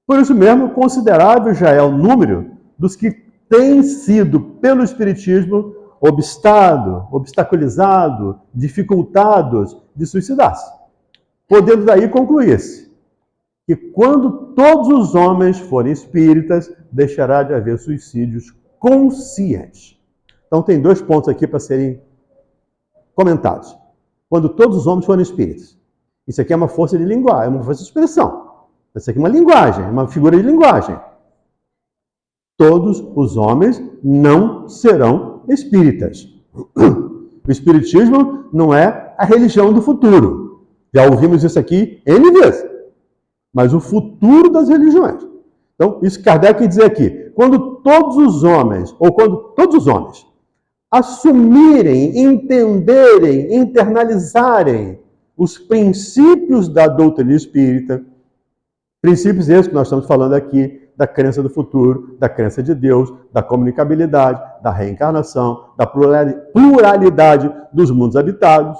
Por isso mesmo, considerável já é o número dos que têm sido, pelo Espiritismo, obstaculizado, dificultados de suicidar-se. Podendo daí concluir-se que quando todos os homens forem espíritas, deixará de haver suicídios conscientes. Então tem 2 pontos aqui para serem comentados. Quando todos os homens forem espíritas. Isso aqui é uma força de linguagem, é uma força de expressão. Isso aqui é uma linguagem, uma figura de linguagem. Todos os homens não serão espíritas. O espiritismo não é a religião do futuro. Já ouvimos isso aqui N vezes. Mas o futuro das religiões. Então, isso Kardec quer dizer aqui. Quando todos os homens, ou quando todos os homens, assumirem, entenderem, internalizarem os princípios da doutrina espírita, princípios esses que nós estamos falando aqui, da crença do futuro, da crença de Deus, da comunicabilidade, da reencarnação, da pluralidade dos mundos habitados,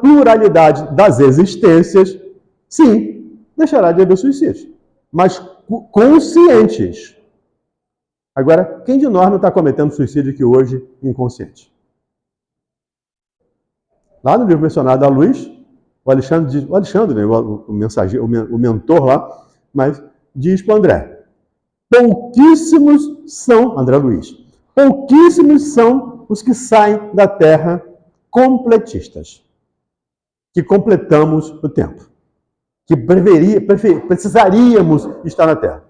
pluralidade das existências, sim, deixará de haver suicídio. Mas conscientes. Agora, quem de nós não está cometendo suicídio aqui hoje inconsciente? Lá no livro mencionado a Luiz, o Alexandre, o mensageiro, o mentor lá, mas diz para o André, pouquíssimos são, André Luiz, pouquíssimos são os que saem da Terra completistas, que completamos o tempo, que precisaríamos estar na Terra.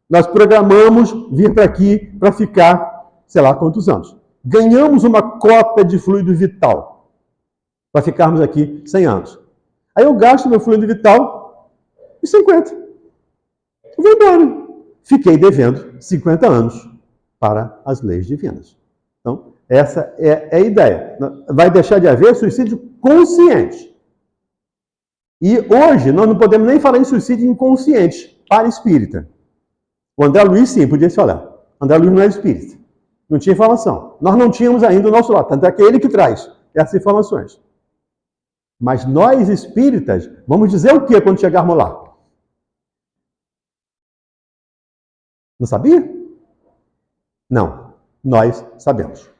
Nós programamos vir para aqui para ficar, sei lá quantos anos. Ganhamos uma cota de fluido vital para ficarmos aqui 100 anos. Aí eu gasto meu fluido vital e 50. Eu vou embora. Fiquei devendo 50 anos para as leis divinas. Então, Essa é a ideia. Vai deixar de haver suicídio consciente. E hoje nós não podemos nem falar em suicídio inconsciente para espírita. O André Luiz, sim, podia falar. O André Luiz não é espírita. Não tinha informação. Nós não tínhamos ainda o nosso lado. Tanto é que é ele que traz essas informações. Mas nós espíritas, vamos dizer o que quando chegarmos lá? Não sabia? Não. Nós sabemos.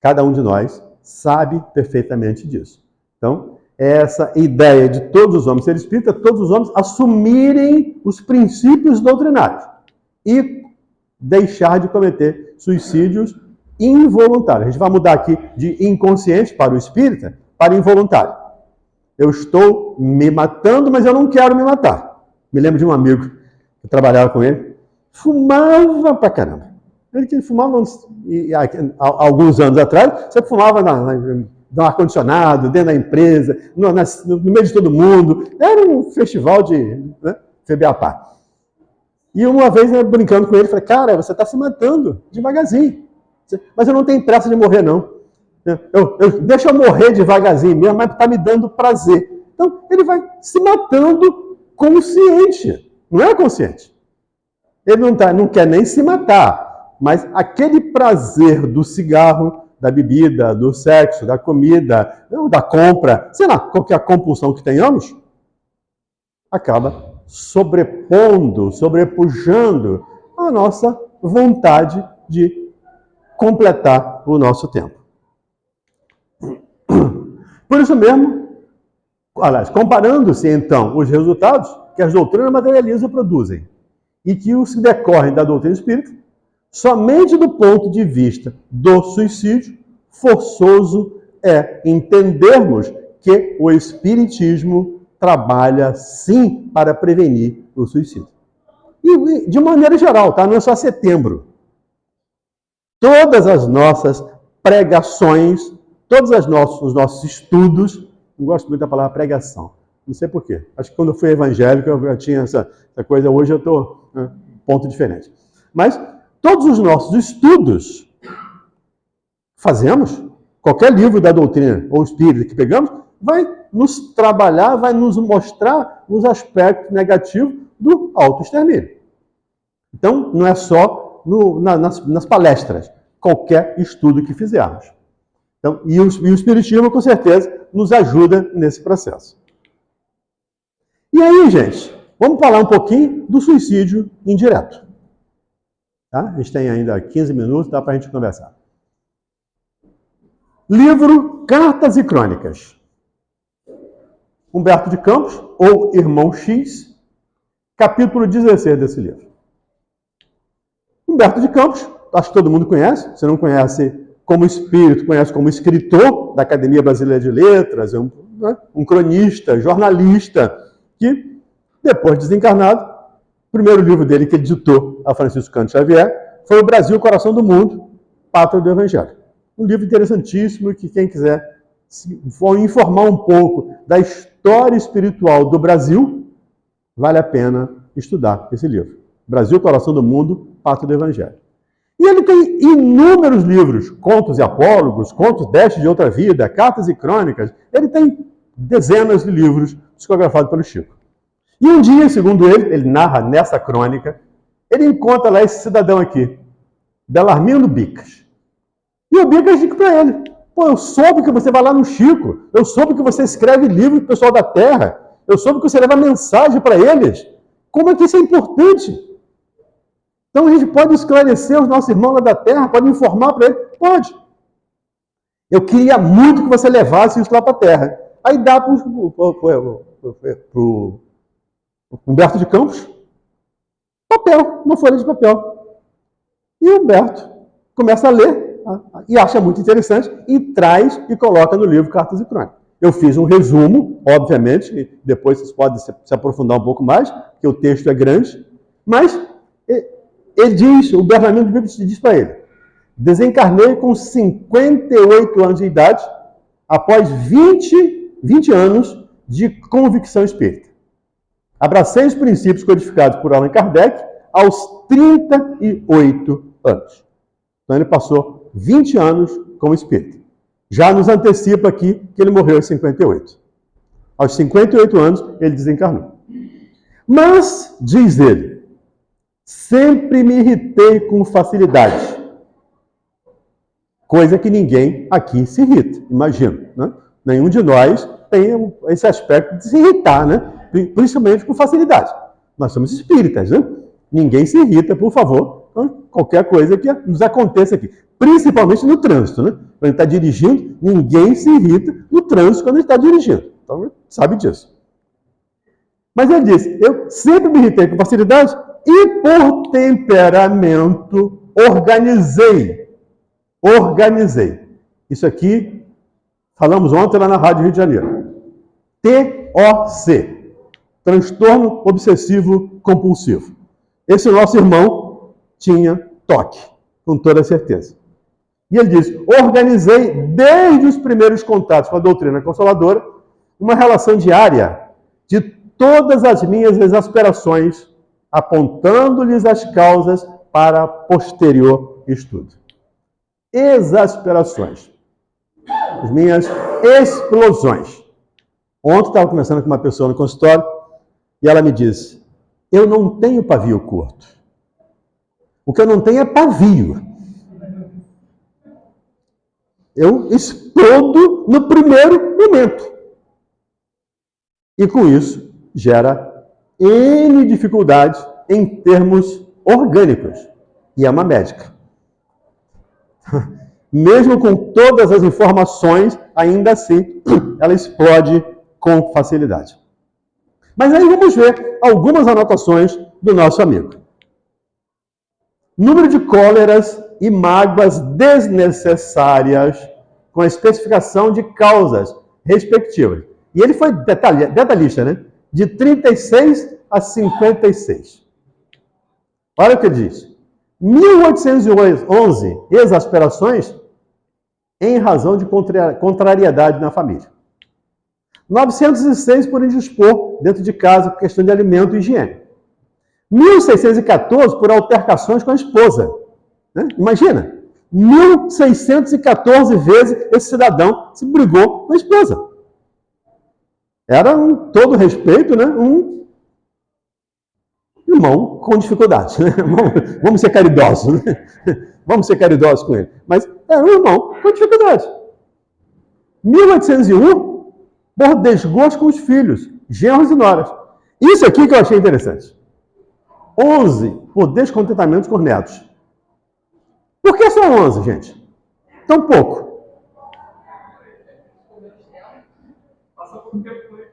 Cada um de nós sabe perfeitamente disso. Então, essa ideia de todos os homens serem espíritas, todos os homens assumirem os princípios doutrinários e deixar de cometer suicídios involuntários. A gente vai mudar aqui de inconsciente para o espírita, para involuntário. Eu estou me matando, mas eu não quero me matar. Me lembro de um amigo que trabalhava com ele, fumava pra caramba. Ele fumava alguns anos atrás, você fumava no ar-condicionado, dentro da empresa, no meio de todo mundo. Era um festival de febeapá. E uma vez, brincando com ele, falei, cara, você está se matando devagarzinho. Mas eu não tenho pressa de morrer, não. Deixa eu morrer devagarzinho mesmo, mas está me dando prazer. Então, ele vai se matando consciente. Não é consciente. Ele não quer nem se matar, mas aquele prazer do cigarro, da bebida, do sexo, da comida, da compra, sei lá, qualquer compulsão que tenhamos, acaba sobrepujando a nossa vontade de completar o nosso tempo. Por isso mesmo, aliás, comparando-se então os resultados que as doutrinas materialistas produzem e que os que decorrem da doutrina espírita, somente do ponto de vista do suicídio, forçoso é entendermos que o espiritismo trabalha sim para prevenir o suicídio. E de maneira geral, tá? Não é só setembro. Todas as nossas pregações, todos os nossos estudos, não gosto muito da palavra pregação, não sei porquê. Acho que quando eu fui evangélico eu já tinha essa coisa, hoje eu estou ponto diferente. Mas todos os nossos estudos fazemos, qualquer livro da doutrina ou espírita que pegamos, vai nos trabalhar, vai nos mostrar os aspectos negativos do autoextermínio. Então, não é só nas palestras, qualquer estudo que fizermos. Então, e o espiritismo, com certeza, nos ajuda nesse processo. E aí, gente, vamos falar um pouquinho do suicídio indireto. Tá? A gente tem ainda 15 minutos, dá para a gente conversar. Livro Cartas e Crônicas. Humberto de Campos, ou Irmão X, capítulo 16 desse livro. Humberto de Campos, acho que todo mundo conhece, se não conhece como espírito, conhece como escritor da Academia Brasileira de Letras, um cronista, jornalista, que, depois de desencarnado, o primeiro livro dele que ele ditou a Francisco Cândido Xavier foi O Brasil, Coração do Mundo, Pátria do Evangelho. Um livro interessantíssimo que quem quiser for informar um pouco da história espiritual do Brasil, vale a pena estudar esse livro. Brasil, Coração do Mundo, Pátria do Evangelho. E ele tem inúmeros livros, contos e apólogos, contos deste de outra vida, cartas e crônicas. Ele tem dezenas de livros psicografados pelo Chico. E um dia, segundo ele narra nessa crônica, ele encontra lá esse cidadão aqui, Belarmino Bicas. E o Bicas diz para ele, pô, eu soube que você vai lá no Chico, eu soube que você escreve livro para o pessoal da Terra, eu soube que você leva mensagem para eles. Como é que isso é importante? Então a gente pode esclarecer os nossos irmãos lá da Terra, pode informar para eles? Pode. Eu queria muito que você levasse isso lá para a Terra. Aí dá para o Humberto de Campos papel, uma folha de papel. E o Humberto começa a ler e acha muito interessante e traz e coloca no livro Cartas e Crônicas. Eu fiz um resumo, obviamente, e depois vocês podem se aprofundar um pouco mais, porque o texto é grande, mas ele diz, o Belarmino Bicas diz para ele, desencarnei com 58 anos de idade, após 20 anos de convicção espírita. Abracei os princípios codificados por Allan Kardec aos 38 anos. Então ele passou 20 anos como espírita. Já nos antecipa aqui que ele morreu aos 58. Aos 58 anos, ele desencarnou. Mas, diz ele, sempre me irritei com facilidade. Coisa que ninguém aqui se irrita, imagino. Né? Nenhum de nós tem esse aspecto de se irritar, né? Principalmente com facilidade. Nós somos espíritas, né? Ninguém se irrita, por favor, com qualquer coisa que nos aconteça aqui. Principalmente no trânsito, né? Quando a gente está dirigindo, ninguém se irrita no trânsito quando a gente está dirigindo. Então, sabe disso. Mas ele disse, eu sempre me irritei com facilidade e por temperamento organizei. Isso aqui, falamos ontem lá na Rádio Rio de Janeiro. TOC, transtorno obsessivo compulsivo. Esse nosso irmão tinha TOC, com toda certeza. E ele diz, organizei desde os primeiros contatos com a doutrina consoladora uma relação diária de todas as minhas exasperações, apontando-lhes as causas para posterior estudo. Exasperações. As minhas explosões. Ontem estava conversando com uma pessoa no consultório e ela me disse, eu não tenho pavio curto. O que eu não tenho é pavio. Eu explodo no primeiro momento. E com isso, gera N dificuldades em termos orgânicos. E é uma médica. Mesmo com todas as informações, ainda assim, ela explode com facilidade. Mas aí vamos ver algumas anotações do nosso amigo. Número de cóleras e mágoas desnecessárias, com a especificação de causas respectivas. E ele foi detalhista, né? De 36 a 56. Olha o que ele diz. 1811, exasperações em razão de contrariedade na família. 906 por indispor dentro de casa por questão de alimento e higiene. 1614 por altercações com a esposa. Né? Imagina, 1614 vezes esse cidadão se brigou com a esposa. Era, todo respeito, né? Um irmão com dificuldade. Né? Vamos ser caridosos. Né? Vamos ser caridosos com ele. Mas era um irmão com dificuldade. 1801, por desgosto com os filhos, genros e noras. Isso aqui que eu achei interessante. 11, por descontentamento com os netos. Por que só 11, gente? Tão pouco.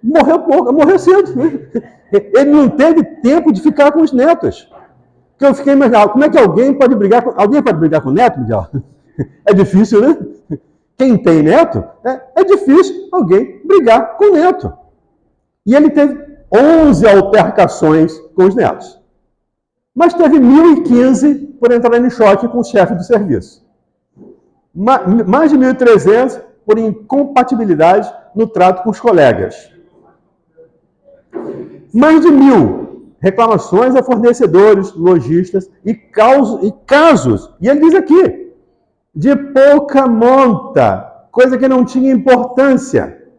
Morreu pouco, morreu cedo. Né? Ele não teve tempo de ficar com os netos. Porque eu fiquei imaginando, como é que alguém pode brigar com... Alguém pode brigar com o neto, Miguel? É difícil, né? Quem tem neto, é difícil alguém brigar com o neto. E ele teve 11 altercações com os netos. Mas teve 1015 por entrar em choque com o chefe do serviço. Mais de 1.300 por incompatibilidade no trato com os colegas. Mais de 1.000 reclamações a fornecedores, lojistas e casos, e ele diz aqui, de pouca monta, coisa que não tinha importância.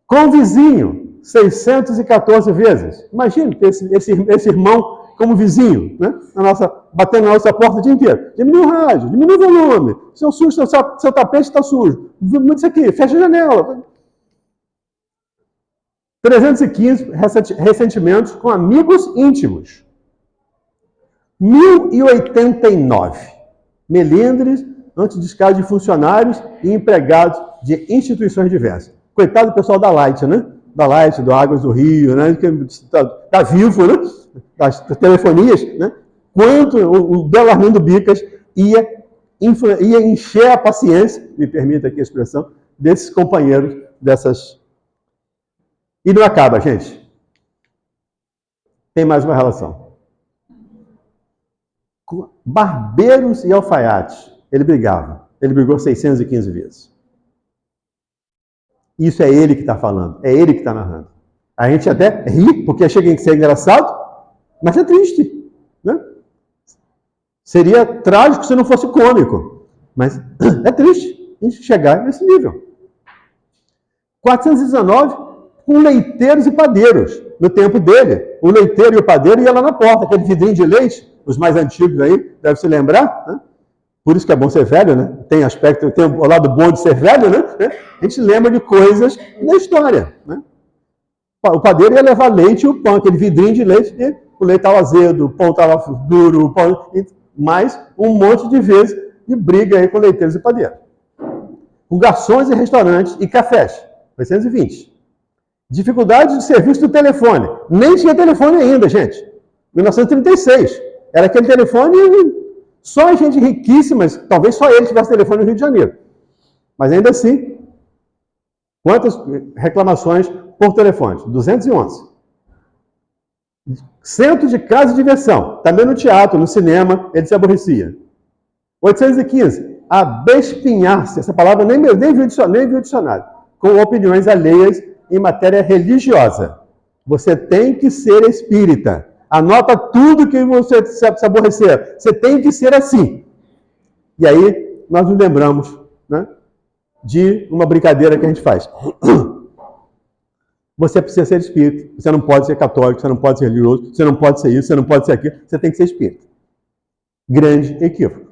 Com o vizinho, 614 vezes. Imagine ter esse irmão como vizinho, né? Batendo na nossa porta o dia inteiro. Diminui o rádio, diminui o volume, seu tapete está sujo. Isso aqui, fecha a janela. 315 ressentimentos com amigos íntimos. 1089 melindres antes de descaso de funcionários e empregados de instituições diversas. Coitado do pessoal da Light, né? Da Light, do Águas do Rio, né? Da Vivo, né? Das telefonias, né? Quanto o Belarmino Bicas ia encher a paciência, me permita aqui a expressão, desses companheiros, dessas... E não acaba, gente. Tem mais uma relação. Com barbeiros e alfaiates, ele brigava. Ele brigou 615 vezes. Isso é ele que está falando, é ele que está narrando. A gente até ri, porque chega a ser engraçado, mas é triste. Né? Seria trágico se não fosse cômico. Mas é triste a gente chegar nesse nível. 419, com leiteiros e padeiros. No tempo dele, o leiteiro e o padeiro iam lá na porta, aquele vidrinho de leite, os mais antigos aí, devem se lembrar, né? Por isso que é bom ser velho, né? Tem aspecto, tem o lado bom de ser velho, né? A gente lembra de coisas da história, né? O padeiro ia levar leite e o pão, aquele vidrinho de leite, e o leite estava azedo, o pão estava duro, o pão... mais um monte de vezes de briga aí com leiteiros e padeiros. Com garçons e restaurantes e cafés, 820. Dificuldade de serviço do telefone. Nem tinha telefone ainda, gente. 1936. Era aquele telefone, só gente riquíssima, talvez só ele tivesse telefone no Rio de Janeiro. Mas ainda assim, quantas reclamações por telefone? 211. Centro de casa de diversão. Também no teatro, no cinema, ele se aborrecia. 815. Abespinhar-se. Essa palavra nem viu o dicionário. Com opiniões alheias em matéria religiosa. Você tem que ser espírita. Anota tudo que você se aborrecer. Você tem que ser assim. E aí, nós nos lembramos, né, de uma brincadeira que a gente faz. Você precisa ser espírita. Você não pode ser católico, você não pode ser religioso, você não pode ser isso, você não pode ser aquilo. Você tem que ser espírita. Grande equívoco.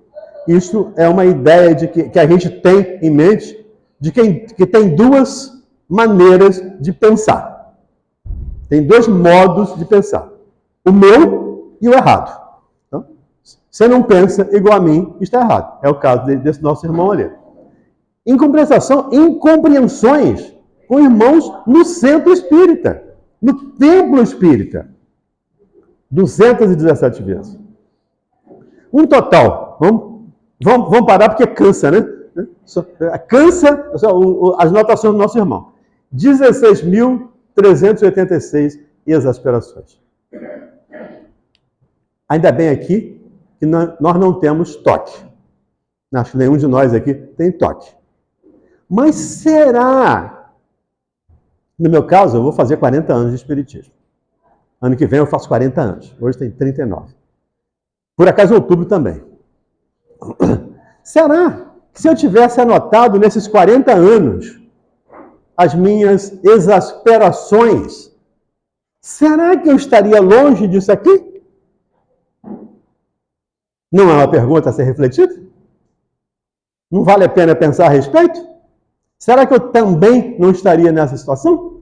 Isso é uma ideia de que a gente tem em mente de que tem duas maneiras de pensar. Tem dois modos de pensar. O meu e o errado. Então, você não pensa igual a mim, está errado. É o caso desse nosso irmão ali. Em compensação, incompreensões com irmãos no centro espírita, no templo espírita. 217 vezes. Um total. Vamos parar porque cansa, né? Cansa as notações do nosso irmão. 16.386 exasperações. Ainda bem aqui que nós não temos toque. Acho que nenhum de nós aqui tem toque. Mas será? No meu caso, eu vou fazer 40 anos de espiritismo. Ano que vem eu faço 40 anos. Hoje tem 39. Por acaso, em outubro também. Será que se eu tivesse anotado nesses 40 anos as minhas exasperações, será que eu estaria longe disso aqui? Não é uma pergunta a ser refletida? Não vale a pena pensar a respeito? Será que eu também não estaria nessa situação?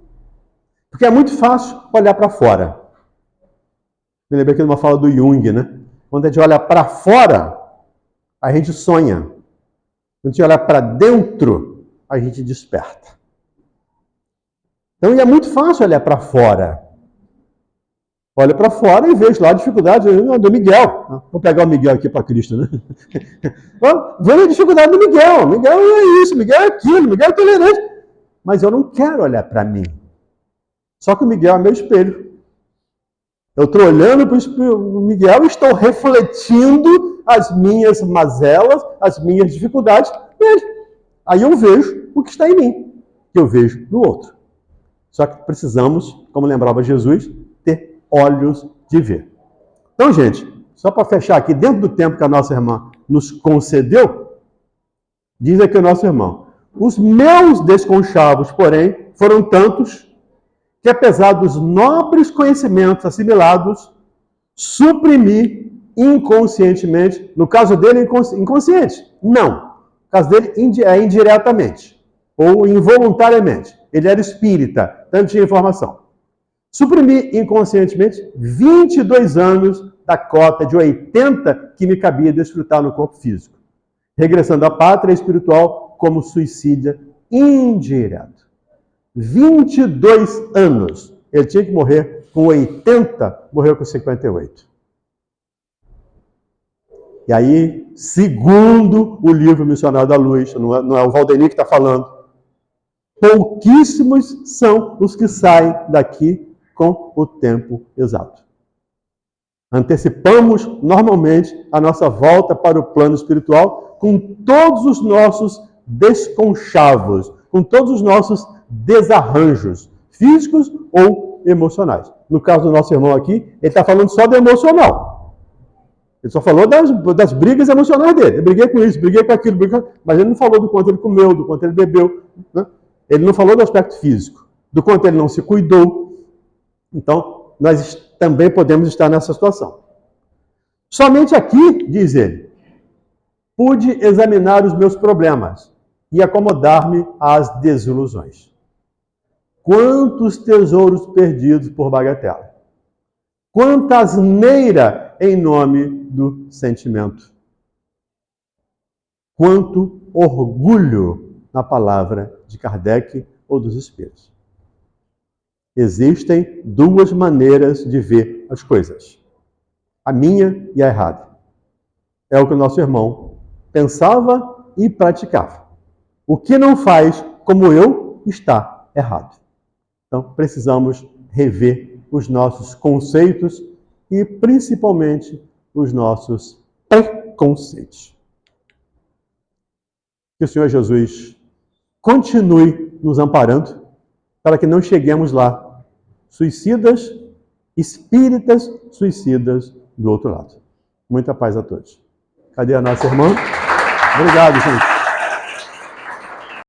Porque é muito fácil olhar para fora. Me lembrei aqui de uma fala do Jung, né? Quando a gente olha para fora, a gente sonha. Quando a gente olha para dentro, a gente desperta. Então é muito fácil olhar para fora. Olha para fora e vejo lá a dificuldade do Miguel. Vou pegar o Miguel aqui para Cristo, né? Vejo a dificuldade do Miguel. Miguel é isso, Miguel é aquilo, Miguel é tolerante. Mas eu não quero olhar para mim. Só que o Miguel é meu espelho. Eu estou olhando para o Miguel e estou refletindo as minhas mazelas, as minhas dificuldades nele. Aí eu vejo o que está em mim, que eu vejo no outro. Só que precisamos, como lembrava Jesus, ter olhos de ver. Então, gente, só para fechar aqui, dentro do tempo que a nossa irmã nos concedeu, diz aqui o nosso irmão: os meus desconchavos, porém, foram tantos que, apesar dos nobres conhecimentos assimilados, suprimi inconscientemente, no caso dele, inconsciente. Não. No caso dele, é indiretamente, ou involuntariamente. Ele era espírita, então não tinha informação. Suprimi inconscientemente 22 anos da cota de 80 que me cabia desfrutar no corpo físico, regressando à pátria espiritual como suicídio indireto. 22 anos. Ele tinha que morrer com 80, morreu com 58. E aí, segundo o livro Missionário da Luz, não é o Valdemir que está falando, pouquíssimos são os que saem daqui com o tempo exato. Antecipamos normalmente a nossa volta para o plano espiritual com todos os nossos desconchavos, com todos os nossos desarranjos físicos ou emocionais. No caso do nosso irmão aqui, ele está falando só do emocional. Ele só falou das brigas emocionais dele. Eu briguei com isso, briguei com aquilo, mas ele não falou do quanto ele comeu, do quanto ele bebeu. Né? Ele não falou do aspecto físico, do quanto ele não se cuidou. Então, nós também podemos estar nessa situação. Somente aqui, diz ele, pude examinar os meus problemas e acomodar-me às desilusões. Quantos tesouros perdidos por bagatela. Quanta asneira em nome do sentimento. Quanto orgulho na palavra de Kardec ou dos Espíritos. Existem duas maneiras de ver as coisas. A minha e a errada. É o que o nosso irmão pensava e praticava. O que não faz como eu está errado. Então, precisamos rever os nossos conceitos e, principalmente, os nossos preconceitos. Que o Senhor Jesus continue nos amparando para que não cheguemos lá, suicidas, espíritas suicidas do outro lado. Muita paz a todos. Cadê a nossa irmã? Obrigado, gente.